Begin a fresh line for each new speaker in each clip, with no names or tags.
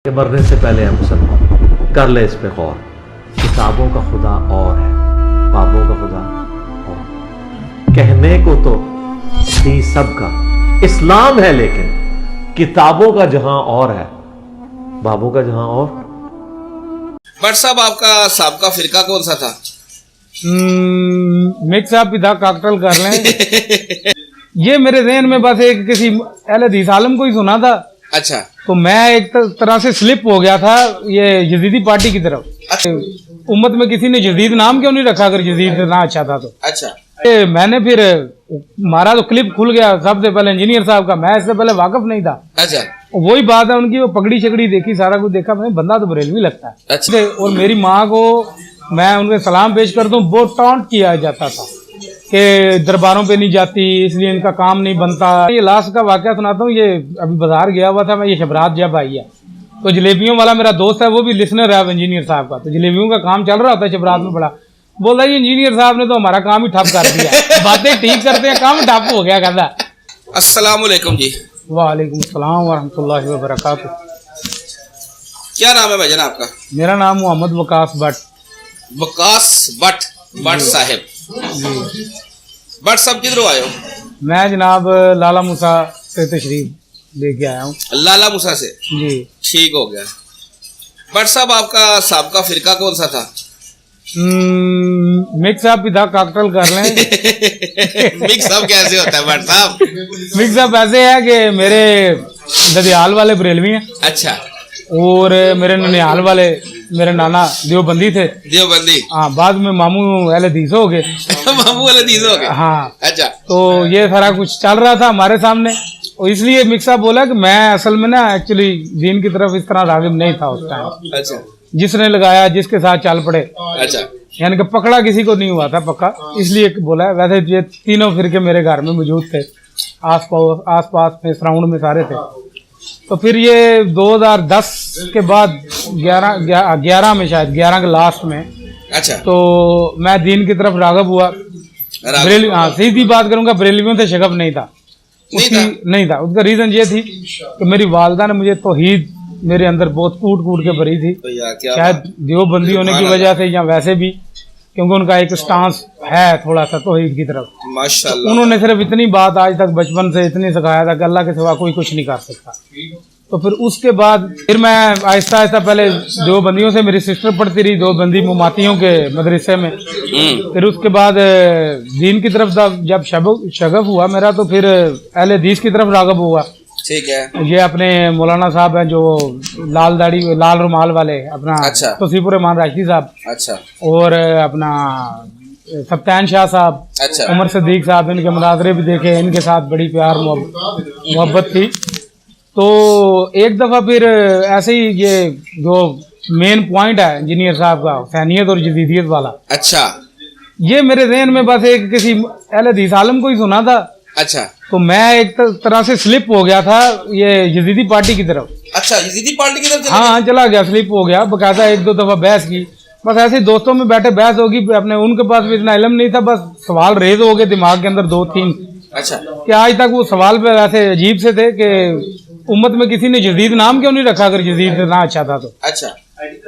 कि मरने से पहले हम सब कर ले इस पे गौर। किताबों का खुदा और है, बाबों का खुदा और। कहने को तो दी सबका इस्लाम है, लेकिन किताबों का जहां और है, बाबों का जहां और।
बट साहब, आपका साबका फिरका कौन सा था?
मिक्स आप इधर काकटल कर लें। ये मेरे जहन में बस एक किसी अहले हदीस आलम को ही सुना था।
अच्छा।
तो मैं एक तरह से स्लिप हो गया था ये यजीदी पार्टी की तरफ।
अच्छा।
उम्मत में किसी ने यजीद नाम क्यों नहीं रखा अगर यजीद ना अच्छा था तो।
अच्छा।
मैंने फिर मारा तो क्लिप खुल गया सबसे पहले इंजीनियर साहब का। मैं इससे पहले वाकफ नहीं था।
अच्छा।
वही बात है उनकी, वो पगड़ी शकड़ी देखी, सारा कुछ देखा, मैं बंदा तो बरेलवी लगता है।
अच्छा।
और मेरी माँ को मैं उनके सलाम पेश करता हूँ, बहुत टॉन्ट किया जाता था कि दरबारों पे नहीं जाती इसलिए इनका काम नहीं बनता। ये लास्ट का वाकया सुनाता हूँ। ये अभी बाजार गया हुआ था मैं, ये शबरात जब आई है तो जलेबियों वाला मेरा दोस्त है, वो भी लिसनर है इंजीनियर साहब का। तो जलेबियों का काम चल रहा होता है शबरात में बड़ा। बोल रहा है इंजीनियर साहब ने तो हमारा काम ही ठप कर दिया। बातें ठीक करते हैं, काम ठप हो गया कहता।
अस्सलाम वालेकुम जी।
वालेकुम सलाम वरहमतुल्लाहि वबरकातुहू।
क्या नाम है भाईजान आपका?
मेरा नाम मोहम्मद वकास भट्ट।
वकास भट्ट साहब। भट्ट साहब किधर आए हो?
मैं जनाब लाला मूसा से तशरीफ लेके आया हूँ।
लाला मूसा से?
जी
ठीक हो गया। भट्ट साहब, आपका साबका फिरका कौन सा था?
मिक्स अप इधर काकटल कर लें।
मिक्स अप कैसे होता है भट्ट साहब?
मिक्स अप ऐसे है कि मेरे ददियाल वाले बरेलवी हैं।
अच्छा।
और मेरे ननिहाल वाले मेरे नाना देवबंदी थे।
देवबंदी?
हाँ, बाद में मामू अहले हदीस हो गए।
मामू वाले दीद हो गए?
हाँ।
अच्छा।
तो ये सारा कुछ चल रहा था हमारे सामने, और इसलिए मिक्सअप बोला कि मैं असल में ना एक्चुअली दीन की तरफ इस तरह रागिब नहीं था उस टाइम।
अच्छा।
जिसने लगाया जिसके साथ चल पड़े।
अच्छा।
यानी कि पकड़ा किसी को नहीं हुआ था पक्का, इसलिए बोला। वैसे ये तीनों फिरके मेरे घर में मौजूद थे, आस पास में सराउंड में सारे थे। तो फिर ये 2010 के बाद 11 में, शायद 11 के लास्ट में।
अच्छा।
तो मैं दीन की तरफ रागब हुआ। बरेली, हाँ सीधी बात करूंगा, बरेलियों से शगफ नहीं था। नहीं था। उसका रीजन ये थी कि मेरी वालदा ने मुझे तौहीद मेरे अंदर बहुत कूट कूट के भरी थी।
तो
शायद देवबंदी होने की वजह से या वैसे भी, क्योंकि उनका एक स्टांस है थोड़ा सा तौहीद की तरफ।
माशाल्लाह।
तो उन्होंने सिर्फ इतनी बात आज तक बचपन से इतनी सिखाया था कि अल्लाह के सिवा कोई कुछ नहीं कर सकता। तो फिर उसके बाद फिर मैं आहिस्ता आहिस्ता, पहले देवबंदियों से मेरी सिस्टर पढ़ती रही, देवबंदी मुमातियों के मदरसे में। फिर उसके बाद दीन की तरफ जब शगफ हुआ मेरा, तो फिर अहले हदीस की तरफ रागब हुआ।
ठीक है।
ये अपने मौलाना साहब हैं जो लाल दाढ़ी लाल रुमाल वाले, अपना
अच्छा।
तौसीफुर रहमान राशिदी साहब।
अच्छा।
और अपना सफ्तान शाह साहब।
अच्छा।
उमर सदीक साहब, इनके मुनाजरे भी देखे, इनके साथ बड़ी प्यार मोहब्बत थी। तो एक दफा फिर ऐसे ही ये जो मेन पॉइंट है इंजीनियर साहब का, हुसैनियत और जदीदियत वाला।
अच्छा। ये
मेरे जहन में बस एक किसी अहले हदीस आलम को ही सुना था।
अच्छा।
तो मैं एक तरह से स्लिप हो गया था ये यजीदी पार्टी की तरफ।
अच्छा, यजीदी पार्टी की तरफ?
हाँ, चला गया, स्लिप हो गया। बकायदा एक दो दफा बहस की, बस ऐसे दोस्तों में बैठे बहस होगी। अपने उनके पास भी इतना इल्म नहीं था, बस सवाल रेज हो गए दिमाग के अंदर 2-3।
अच्छा।
कि आज तक वो सवाल पे ऐसे अजीब से थे कि उम्मत में किसी ने यजीद नाम क्यों नहीं रखा अगर यजीद ना अच्छा था तो।
अच्छा।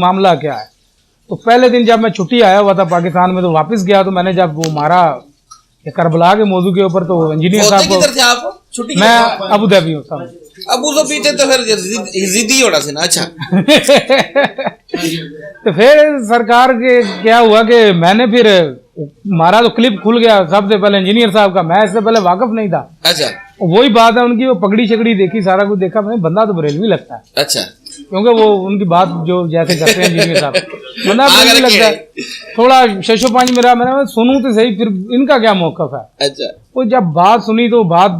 मामला क्या है। तो पहले दिन जब मैं छुट्टी आया हुआ था पाकिस्तान में, तो वापस गया, तो मैंने जब वो मारा करबला के मौजू के ऊपर, तो इंजीनियर साहब को, मैं अबू धाबी हूँ साहब।
अबू धाबी थे तो फिर यजीदी होना था ना। अच्छा।
तो फिर सरकार के क्या हुआ कि मैंने फिर मारा तो क्लिप खुल गया सबसे पहले इंजीनियर साहब का। मैं इससे पहले वाकफ नहीं था।
अच्छा।
वही बात है उनकी, वो पगड़ी शकड़ी देखी, सारा कुछ देखा, मैं बंदा तो बरेलवी लगता है।
अच्छा।
क्योंकि वो उनकी बात जो जैसे करते हैं इंजीनियर साहब, बंदा बरेलवी लगता है। थोड़ा शशो पांच मेरा, मैंने सुनूं तो सही, फिर इनका क्या मौकफ है।
अच्छा।
वो जब बात सुनी तो बात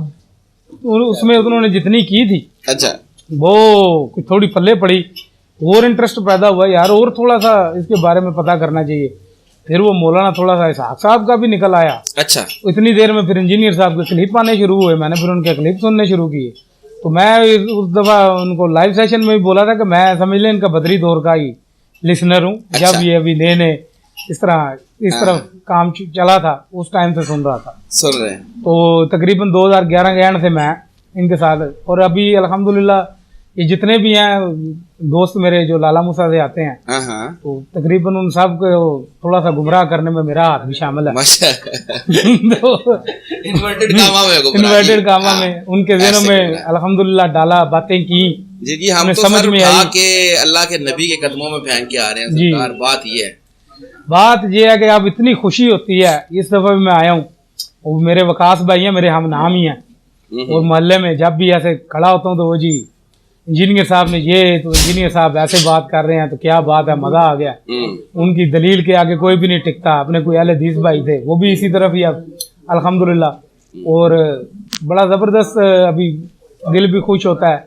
उसमें उन्होंने जितनी की थी,
अच्छा,
वो कुछ थोड़ी पल्ले पड़ी, और इंटरेस्ट पैदा हुआ यार, और थोड़ा सा इसके बारे में पता करना चाहिए। फिर वो मौलाना थोड़ा सा इसहाक साहब का भी निकल आया।
अच्छा।
इतनी देर में फिर इंजीनियर साहब के क्लिप आने शुरू हुए, मैंने फिर उनके क्लिप सुनने शुरू किए। तो मैं उस दफा उनको लाइव सेशन में भी बोला था कि मैं समझ लें इनका बदरी दौर का ही लिसनर हूँ।
अच्छा।
जब ये अभी नए इस तरह काम चला था, उस टाइम से सुन रहा था।
सुन रहे हैं।
तो तकरीबन 2011 के एंड से मैं इनके साथ। और अभी अल्हम्दुलिल्लाह ये जितने भी हैं दोस्त मेरे जो लाला मूसा से आते हैं,
हाँ
तो तकरीबन उन सब को थोड़ा सा गुमराह करने में मेरा हाथ भी शामिल है। तो इन्वर्टेड कामा में उनके ज़हनों में अल्हम्दुलिल्लाह डाला, बातें की
जी। हम तो
समझ
सर
में
उठा
आई
के अल्लाह के नबी के कदमों में फेंक के आ रहे हैं
जी।
सरकार, बात ये है।
बात ये है कि अब इतनी खुशी होती है, इस दफा भी मैं आया हूँ, वो मेरे वकास भाई हैं, मेरे हम नाम ही हैं, और मोहल्ले में जब भी ऐसे खड़ा होता हूँ तो वो जी इंजीनियर साहब ने ये, तो इंजीनियर साहब ऐसे बात कर रहे हैं, तो क्या बात है, मजा आ गया। उनकी दलील के आगे कोई भी नहीं टिकता। अपने कोई अहले हदीस भाई थे, वो भी इसी तरफ ही अब अल्हम्दुलिल्लाह, और बड़ा जबरदस्त अभी दिल भी खुश होता है।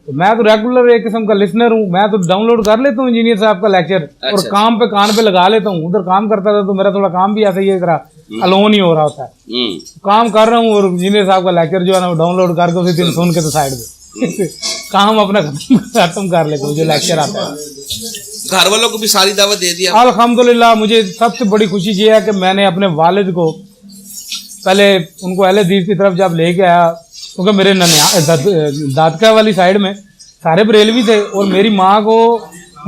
तो मैं तो रेगुलर एक किस्म का लिसनर हूँ, मैं तो डाउनलोड कर लेता हूँ इंजीनियर साहब का लेक्चर, और काम पे कान पे लगा लेता हूँ। उधर काम करता था तो मेरा थोड़ा काम भी ऐसा ही है, अलोन ही हो रहा होता है, काम कर रहा हूँ और इंजीनियर साहब का लेक्चर जो है ना वो डाउनलोड करके उसी दिन सुन के तो साइड में काम अपना खत्म कर लेते, जो लेक्चर आता है।
घर वालों को भी सारी दावत दे दिया
अल्हम्दुलिल्लाह। मुझे सबसे बड़ी खुशी ये है कि मैंने अपने वालिद को पहले उनको अहले हदीस की तरफ जब लेके आया, क्योंकि मेरे दादका वाली साइड में सारे बरेलवी थे, और मेरी माँ को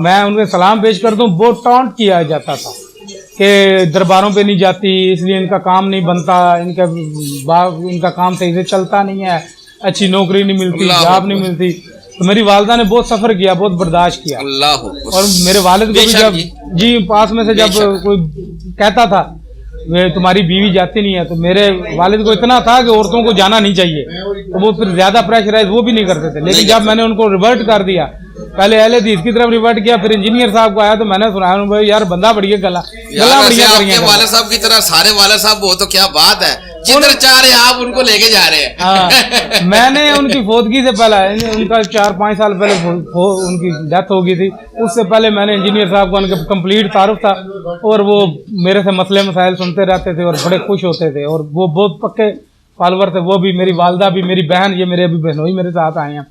मैं उनके सलाम पेश करता हूँ, बहुत टॉन्ट किया जाता था कि दरबारों पे नहीं जाती, इसलिए इनका काम नहीं बनता, इनका काम सही से चलता नहीं है, अच्छी नौकरी नहीं मिलती, जॉब नहीं मिलती। तो मेरी वालदा ने बहुत सफ़र किया, बहुत बर्दाश्त किया। और मेरे वालिद को भी जब जी पास में से जब कोई कहता था वे तुम्हारी बीवी जाती नहीं है, तो मेरे वालिद को इतना था कि औरतों को जाना नहीं चाहिए, तो वो फिर ज्यादा प्रेशराइज वो भी नहीं करते थे। लेकिन जब मैंने उनको रिवर्ट कर दिया, पहले अहले हदीस की तरफ रिवर्ट किया, फिर इंजीनियर साहब को आया, तो मैंने सुनाया भाई यार बंदा बढ़िया गला बढ़िया करिए।
वाले साहब की तरह सारे वाले साहब वो तो क्या बात है, जिधर चाह रहे हैं आप उनको लेके जा रहे हैं।
हाँ, मैंने उनकी फौतगी से पहले, उनका 4-5 साल पहले उनकी डेथ हो गई थी, उससे पहले मैंने इंजीनियर साहब का उनका कंप्लीट तारुफ था, और वो मेरे से मसले मसाइल सुनते रहते थे और बड़े खुश होते थे, और वो बहुत पक्के फॉलोवर थे। वो भी, मेरी वालदा भी, मेरी बहन, ये मेरे अभी बहनोई मेरे साथ आए हैं,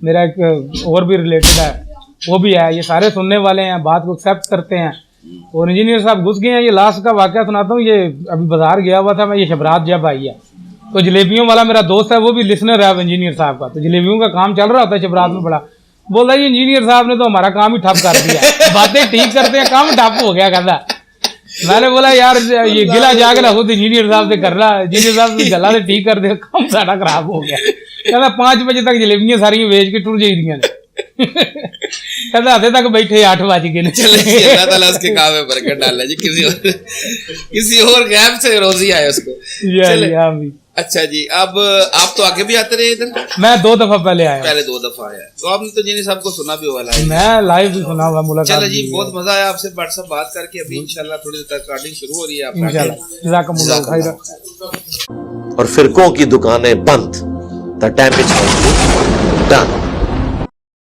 मेरा एक और भी रिलेटेड है वो भी है, ये सारे सुनने वाले हैं, बात को एक्सेप्ट करते हैं। और इंजीनियर साहब घुस गए हैं। ये लास्ट का वाकया सुनाता हूँ। ये अभी बाजार गया हुआ था मैं, ये शबरात जब आई है, तो जलेबियों वाला मेरा दोस्त है, वो भी लिसनर है अब इंजीनियर साहब का, तो जलेबियों का काम चल रहा होता है शबरात में बड़ा, बोला ये इंजीनियर साहब ने तो हमारा काम ही ठप कर दिया, बातें ठीक करते हैं, काम ठप हो गया कहता। मैंने बोला यार ये गिला जागला खुद इंजीनियर साहब से कर रहा, इंजीनियर साहब से गला से ठीक कर दे, काम सारा खराब हो गया। कहता 5 बजे तक जलेबियां सारी बेच के टुर जाइए, कहता आधे तक बैठे 8 बज गए।
अल्लाह ताला उसके काम में बरकत डाले जी, किसी और गैप से रोजी आए उसको। अच्छा जी, अब आप तो आगे भी आते रहे इधर?
मैं 2 दफा पहले आया,
पहले 2 दफा आया, तो आपने तो इंजीनियर साहब को सुना भी होगा,
मैं लाइव भी सुना हुआ मुलाकात।
चलो जी, बहुत मजा आया आपसे व्हाट्सएप बात करके। अभी इंशाल्लाह थोड़ी देर तक रिकॉर्डिंग शुरू हो रही है
और फिरकों की दुकानें बंद, द डैमेज डन।